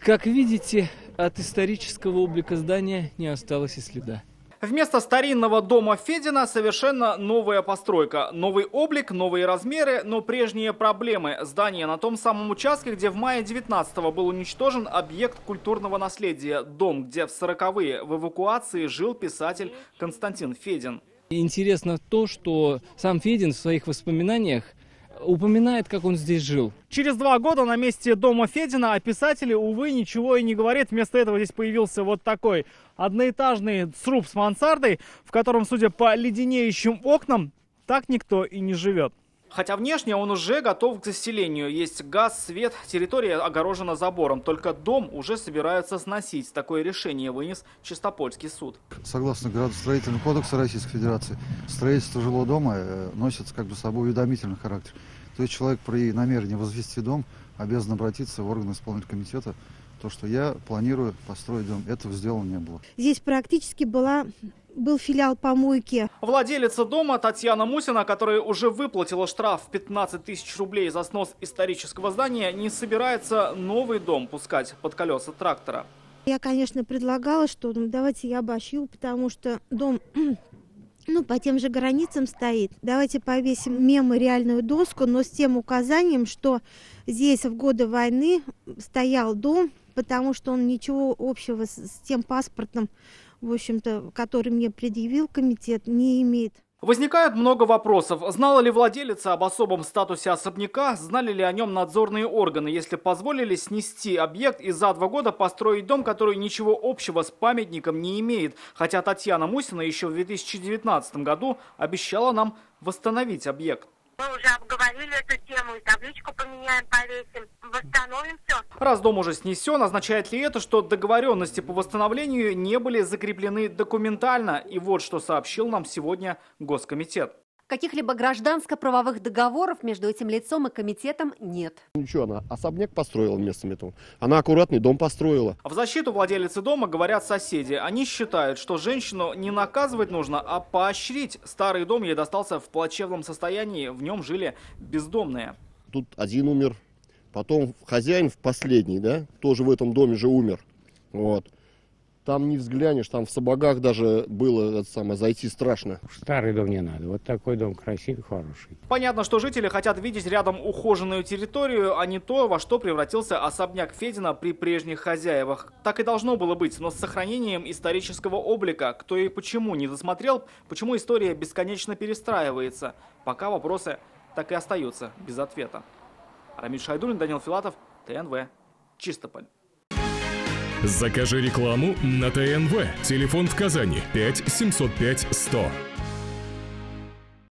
Как видите, от исторического облика здания не осталось и следа. Вместо старинного дома Федина совершенно новая постройка. Новый облик, новые размеры, но прежние проблемы. Здание на том самом участке, где в мае 19-го был уничтожен объект культурного наследия. Дом, где в 40-е в эвакуации жил писатель Константин Федин. Интересно то, что сам Федин в своих воспоминаниях упоминает, как он здесь жил. Через 2 года на месте дома Федина о писателе, увы, ничего и не говорит. Вместо этого здесь появился вот такой одноэтажный сруб с мансардой, в котором, судя по леденеющим окнам, так никто и не живет. Хотя внешне он уже готов к заселению. Есть газ, свет, территория огорожена забором. Только дом уже собираются сносить. Такое решение вынес Чистопольский суд. Согласно Градостроительному кодексу Российской Федерации, строительство жилого дома носит как бы собой уведомительный характер. То есть человек при намерении возвести дом обязан обратиться в органы исполнительного комитета, то, что я планирую построить дом. Этого сделано не было. Здесь практически был филиал помойки. Владелица дома Татьяна Мусина, которая уже выплатила штраф в 15 тысяч рублей за снос исторического здания, не собирается новый дом пускать под колеса трактора. Я, конечно, предлагала, что давайте я обошью, потому что дом по тем же границам стоит. Давайте повесим мемориальную доску, но с тем указанием, что здесь в годы войны стоял дом, потому что он ничего общего с тем паспортом, в общем-то, который мне предъявил комитет, не имеет. Возникает много вопросов. Знала ли владелица об особом статусе особняка, знали ли о нем надзорные органы, если позволили снести объект и за 2 года построить дом, который ничего общего с памятником не имеет. Хотя Татьяна Мусина еще в 2019 году обещала нам восстановить объект. Мы уже обговорили эту тему, и табличку поменяем, повесим, восстановим все. Раз дом уже снесен, означает ли это, что договоренности по восстановлению не были закреплены документально? И вот что сообщил нам сегодня Госкомитет. Каких-либо гражданско-правовых договоров между этим лицом и комитетом нет. Ничего, она особняк построила вместо этого. Она аккуратный дом построила. В защиту владелицы дома говорят соседи. Они считают, что женщину не наказывать нужно, а поощрить. Старый дом ей достался в плачевном состоянии, в нем жили бездомные. Тут один умер, потом хозяин в последний, тоже в этом доме же умер. Вот. Там не взглянешь, там в сапогах даже было зайти страшно. Старый дом не надо, вот такой дом красивый, хороший. Понятно, что жители хотят видеть рядом ухоженную территорию, а не то, во что превратился особняк Федина при прежних хозяевах. Так и должно было быть, но с сохранением исторического облика. Кто и почему не досмотрел, почему история бесконечно перестраивается. Пока вопросы так и остаются без ответа. Рамиль Шайдуллин, Данил Филатов, ТНВ, Чистополь. Закажи рекламу на ТНВ. Телефон в Казани 5 705 100.